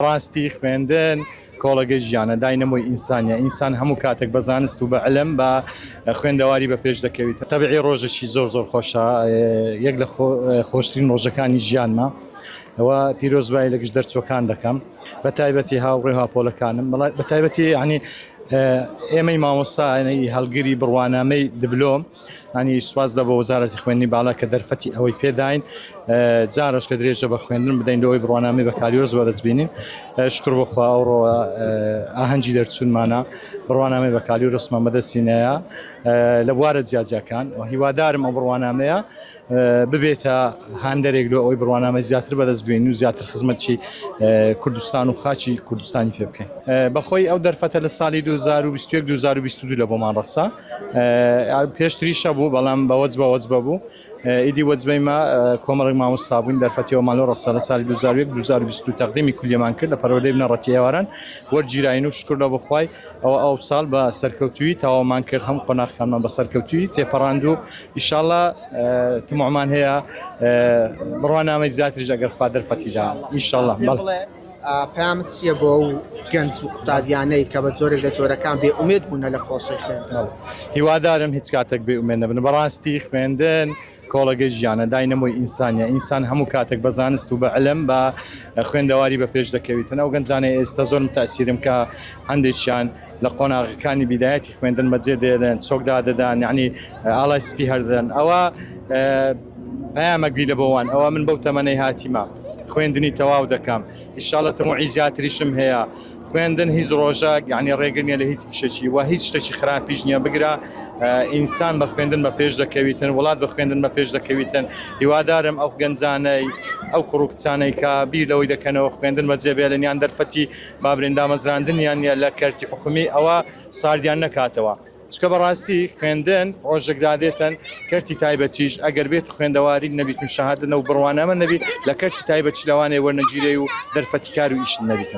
ڕاستی خوێندن کۆڵەگە ژیانە داینەمۆی ئینسانە ئینسان هەموو کاتێک بە زانست و بە علم بە خوێندەواری بە پێش دەکەوێت تەبیعی ڕۆژێکی زۆر خۆشە یەک لە خۆشترین ڕۆژەکانی ژیانمە ئەوە پیرۆزبایی لە گشت دەرچۆکان دەکەم بە تایبەتی هاوڕێ هاپۆلەکانم بە تایبەتی ینی ئێمەی مامۆستای هەڵگیری بڕوانامەی دبلۆم ینی سوپاس دە بە وەزارەتی خوێندنی باڵا کە دەرفەتی ئەوەی پێداین جارش کە درێژە بە خوێندن بدەین لەوەی بڕوانامەی بە کالیۆرز وەدەستبینین شکر بخوا ئەوڕۆ ئاهەنگی دەرچوونمانە بڕوانامەی بە کالیۆرزمان بەدەستینەیە لە بوارە جیاجەکان هیوادارم ئەو بڕوانامەیە ببێتە هاندەرێک لە ئەوەی بڕوانامە زیاتر بەدەستبین و زیاتر خزمەتی کوردستان و خاچی کوردستانی پێ بکەین بەخۆی ئەو دەرفەتە لە ساڵی 2021-2022 لە بۆمان ڕەخسا پێشتریشە بوو بەڵام بەوەج بوو ئیدی وەجبەیمە کۆمەڵێک مامۆستا بووین دەرفەتیەوەمان لۆ ڕەخسا لە ساڵی 2021-2022 تەقدیمی کولیەمان کرد لە پەروەردەی بنەڕەتی ئێواران وەرگیراین و شکر لە بخوای ئەو ساڵ بە سەرکەوتووی تاوامان کرد هەموو قۆناغەکانمان بە سەرکەوتووی تێپەڕاند و ئینشاءڵڵا تمعمان هەیە بڕوانامەی زیاتریش ئەگەر خوا دەرفەتیدا ئینشاءڵڵا پامت چییە بۆ ئەو گەنج و قوتابیانەی کە بە زۆرێک لە جۆرەکان بێ ئومێد بوونە لە پرۆسەی خوێندن هیوادارم هیچ کاتێک بێ ئومێد نەبن بەڕاستی خوێندن کۆڵەگە ژیانە داینەمۆی ئینسانە ئینسان هەموو کاتێک بە زانست و بە علم بە خوێندەواری بە پێش دەکەوێتن ئەو گەنجانەی ئێستا زۆرم تاسیرم کە هەندێکیان لە قۆناغەکانی بیدایەتی خوێندن بەجێ دێنن چۆکدا دەدان یعنی ئاڵای سپی هەردەن ئەوە پامەگوی لە بۆوان ئەوە من بەو تەمەنەی هاتیمە خوێندنی تەواو دەکەم ئینشاءڵڵا تەموعی زیاتریشم هەیە خوێندن هیچ ڕۆژێک یعنی ڕێگر نییە لە هیچ کشێکی و هیچ شتێکی خراپیش نییە بگرە ئینسان بە خوێندن بە پێش دەکەویتن وڵات بە خوێندن بە پێش دەکەویتن هیوادارم ئەو گەنجانەی ئەو کوڕکچانەی کە بیر لەوەی دەکەنەوە خوێندن بەجێبێ لەنیان دەرفەتی بابرێندا مەزراندنیان نیە لە کەرتی حکومی ئەوە ساردیان نەکاتەوە چکە بەڕاستی خوێندن ڕۆژێکدا دێتن کەرتی تایبەتیش ئەگەر بێت خوێندەواری نەبیتون شەهادەتە و بڕوانامە نەبی لە کەرتی تایبەتی لەوانەیە وەرنەگیرێ و دەرفەتی کار و ئیش نەبیتن